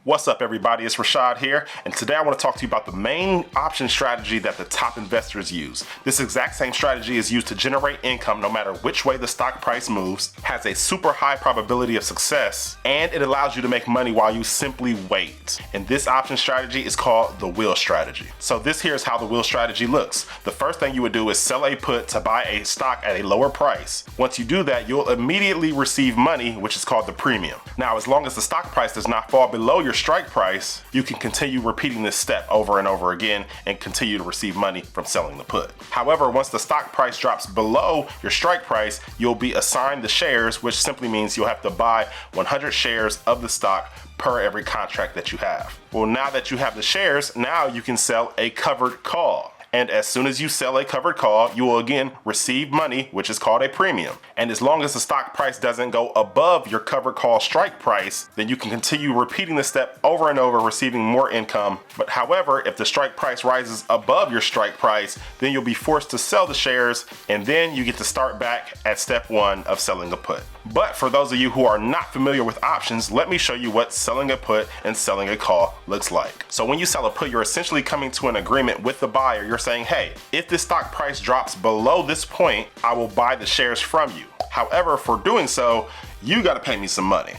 What's up, everybody? It's Rashad here, and today I want to talk to you about the main option strategy that the top investors use. This exact same strategy is used to generate income no matter which way the stock price moves, has a super high probability of success, and it allows you to make money while you simply wait. And this option strategy is called the wheel strategy. So this here is how the wheel strategy looks. The first thing you would do is sell a put to buy a stock at a lower price. Once you do that, you'll immediately receive money, which is called the premium. Now, as long as the stock price does not fall below your strike price, you can continue repeating this step over and over again and continue to receive money from selling the put. However, once the stock price drops below your strike price, you'll be assigned the shares, which simply means you'll have to buy 100 shares of the stock per every contract that you have. Well, now that you have the shares, now you can sell a covered call. And as soon as you sell a covered call, you will again receive money, which is called a premium. And as long as the stock price doesn't go above your covered call strike price, then you can continue repeating the step over and over, receiving more income. But however, if the strike price rises above your strike price, then you'll be forced to sell the shares, and then you get to start back at step one of selling a put. But for those of you who are not familiar with options, let me show you what selling a put and selling a call looks like. So when you sell a put, you're essentially coming to an agreement with the buyer. You're saying, hey, if the stock price drops below this point, I will buy the shares from you. However, for doing so, you got to pay me some money.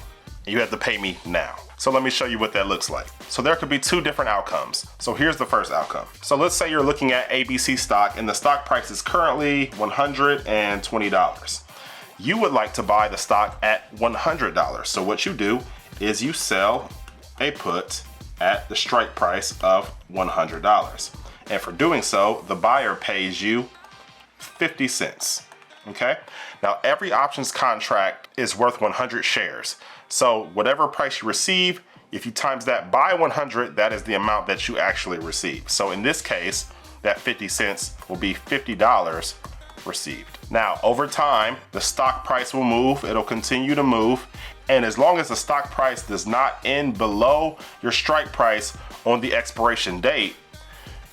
You have to pay me now. So let me show you what that looks like. So there could be two different outcomes. So here's the first outcome. So let's say you're looking at ABC stock and the stock price is currently $120. You would like to buy the stock at $100. So what you do is you sell a put at the strike price of $100. And for doing so, the buyer pays you 50 cents. Okay? Now, every options contract is worth 100 shares. So whatever price you receive, if you times that by 100, that is the amount that you actually receive. So in this case, that 50 cents will be $50 received. Now, over time, the stock price will move. It'll continue to move. And as long as the stock price does not end below your strike price on the expiration date,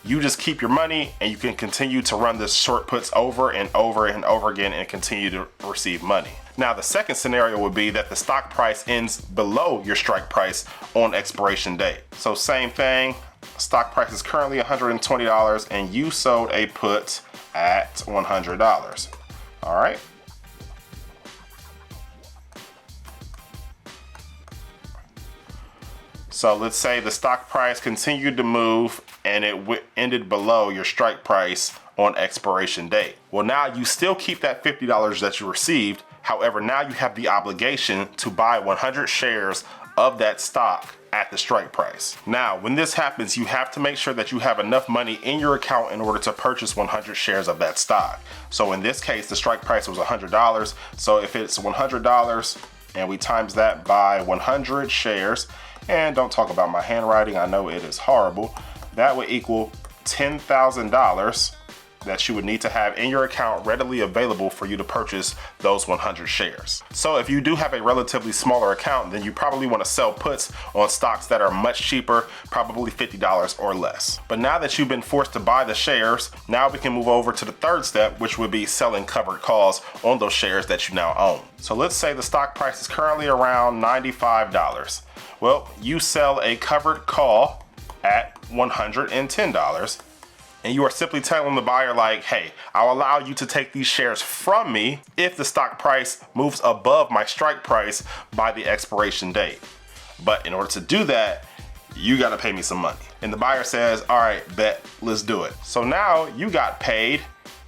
you just keep your money and you can continue to run the short puts over and over and over again and continue to receive money. Now, the second scenario would be that the stock price ends below your strike price on expiration date. So same thing, stock price is currently $120 and you sold a put at $100. All right. So let's say the stock price continued to move and it ended below your strike price on expiration date. Well, now you still keep that $50 that you received. However, now you have the obligation to buy 100 shares of that stock at the strike price. Now, when this happens, you have to make sure that you have enough money in your account in order to purchase 100 shares of that stock. So in this case, the strike price was $100. So if it's $100 and we times that by 100 shares, and don't talk about my handwriting, I know it is horrible, that would equal $10,000 that you would need to have in your account readily available for you to purchase those 100 shares. So if you do have a relatively smaller account, then you probably want to sell puts on stocks that are much cheaper, probably $50 or less. But now that you've been forced to buy the shares, now we can move over to the third step, which would be selling covered calls on those shares that you now own. So let's say the stock price is currently around $95. Well, you sell a covered call at $110. And you are simply telling the buyer like, hey, I'll allow you to take these shares from me if the stock price moves above my strike price by the expiration date. But in order to do that, you got to pay me some money. And the buyer says, all right, bet, let's do it. So now you got paid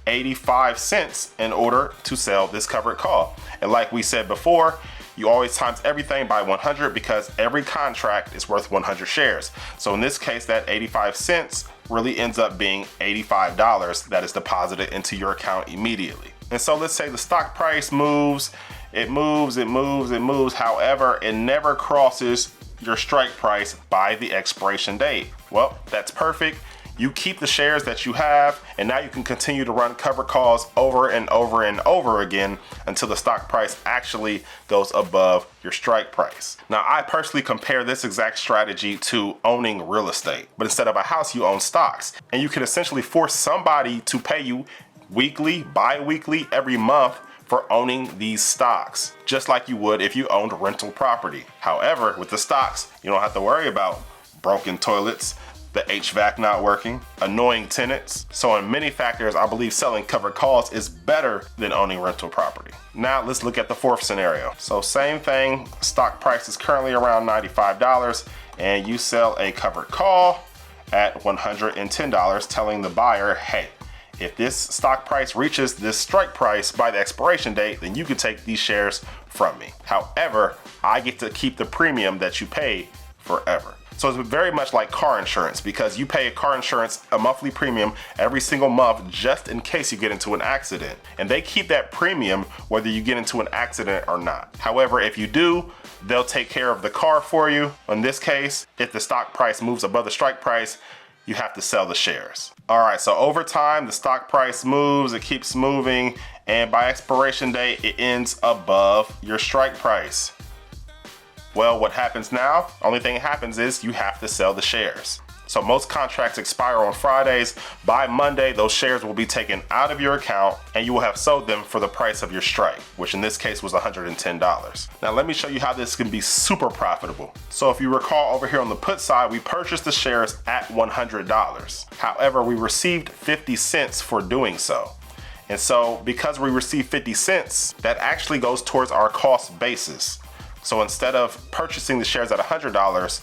85 cents in order to sell this covered call. And like we said before, you always times everything by 100 because every contract is worth 100 shares. So in this case, that 85 cents really ends up being $85 that is deposited into your account immediately. And so let's say the stock price moves, it moves. However, it never crosses your strike price by the expiration date. Well, that's perfect. You keep the shares that you have, and now you can continue to run cover calls over and over and over again until the stock price actually goes above your strike price. Now, I personally compare this exact strategy to owning real estate, but instead of a house, you own stocks, and you can essentially force somebody to pay you weekly, bi-weekly, every month for owning these stocks, just like you would if you owned rental property. However, with the stocks, you don't have to worry about broken toilets, the HVAC not working, annoying tenants. So in many factors, I believe selling covered calls is better than owning rental property. Now let's look at the fourth scenario. So same thing, stock price is currently around $95 and you sell a covered call at $110, telling the buyer, hey, if this stock price reaches this strike price by the expiration date, then you can take these shares from me. However, I get to keep the premium that you paid forever. So it's very much like car insurance, because you pay car insurance a monthly premium every single month just in case you get into an accident. And they keep that premium whether you get into an accident or not. However, if you do, they'll take care of the car for you. In this case, if the stock price moves above the strike price, you have to sell the shares. All right, so over time, the stock price moves, it keeps moving, and by expiration date, it ends above your strike price. Well, what happens now? Only thing that happens is you have to sell the shares. So most contracts expire on Fridays. By Monday, those shares will be taken out of your account and you will have sold them for the price of your strike, which in this case was $110. Now let me show you how this can be super profitable. So if you recall over here on the put side, we purchased the shares at $100. However, we received 50 cents for doing so. And so because we received 50 cents, that actually goes towards our cost basis. So instead of purchasing the shares at $100,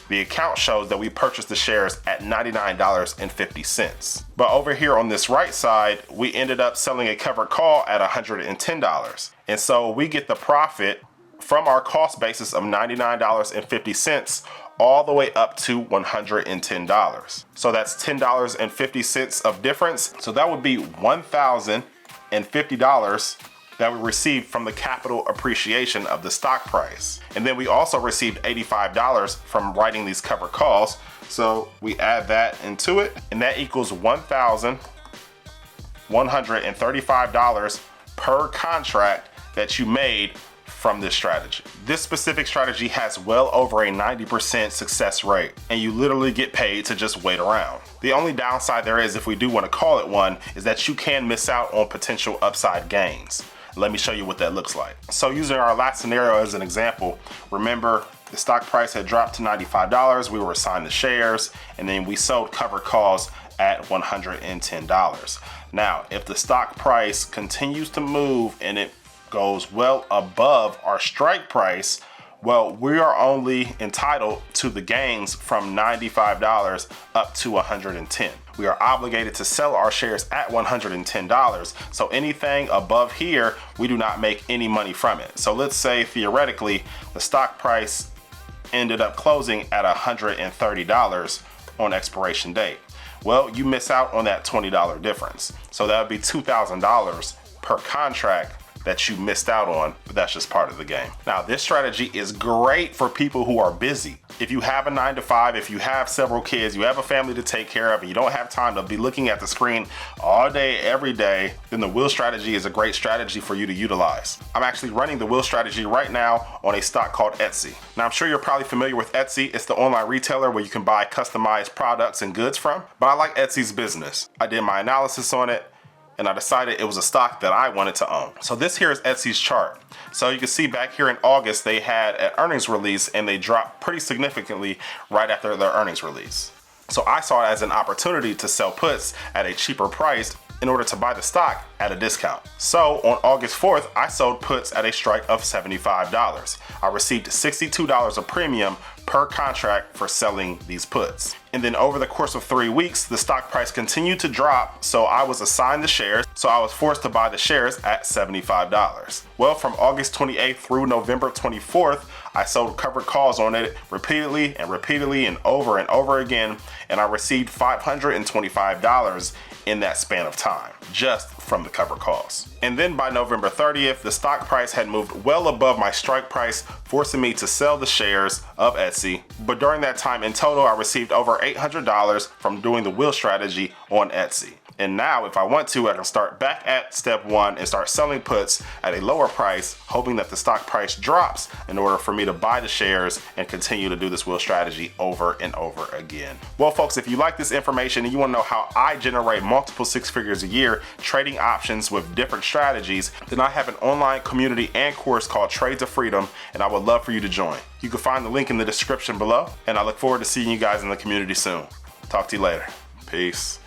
the account shows that we purchased the shares at $99.50. But over here on this right side, we ended up selling a covered call at $110. And so we get the profit from our cost basis of $99.50 all the way up to $110. So that's $10.50 of difference. So that would be $1,050 that we received from the capital appreciation of the stock price. And then we also received $85 from writing these covered calls. So we add that into it, and that equals $1,135 per contract that you made from this strategy. This specific strategy has well over a 90% success rate, and you literally get paid to just wait around. The only downside there is, if we do want to call it one, is that you can miss out on potential upside gains. Let me show you what that looks like. So using our last scenario as an example, remember the stock price had dropped to $95, we were assigned the shares, and then we sold covered calls at $110. Now, if the stock price continues to move and it goes well above our strike price, well, we are only entitled to the gains from $95 up to $110. We are obligated to sell our shares at $110. So anything above here, we do not make any money from it. So let's say theoretically, the stock price ended up closing at $130 on expiration date. Well, you miss out on that $20 difference. So that would be $2,000 per contract that you missed out on, but that's just part of the game. Now, this strategy is great for people who are busy. If you have a 9-to-5, if you have several kids, you have a family to take care of, and you don't have time to be looking at the screen all day, every day, then the wheel strategy is a great strategy for you to utilize. I'm actually running the wheel strategy right now on a stock called Etsy. Now, I'm sure you're probably familiar with Etsy. It's the online retailer where you can buy customized products and goods from, but I like Etsy's business. I did my analysis on it, and I decided it was a stock that I wanted to own. So this here is Etsy's chart. So you can see back here in August, they had an earnings release and they dropped pretty significantly right after their earnings release. So I saw it as an opportunity to sell puts at a cheaper price in order to buy the stock at a discount. So on August 4th, I sold puts at a strike of $75. I received $62 of premium per contract for selling these puts. And then over the course of 3 weeks, the stock price continued to drop, so I was assigned the shares, so I was forced to buy the shares at $75. Well, from August 28th through November 24th, I sold covered calls on it repeatedly and over and over again, and I received $525 in that span of time, just from the covered calls. And then by November 30th, the stock price had moved well above my strike price, forcing me to sell the shares of Etsy. But during that time in total, I received over $800 from doing the wheel strategy on Etsy. And now if I want to, I can start back at step one and start selling puts at a lower price, hoping that the stock price drops in order for me to buy the shares and continue to do this wheel strategy over and over again. Well, folks, if you like this information and you want to know how I generate multiple six figures a year trading options with different strategies, then I have an online community and course called Trades of Freedom, and I would love for you to join. You can find the link in the description below, and I look forward to seeing you guys in the community soon. Talk to you later. Peace.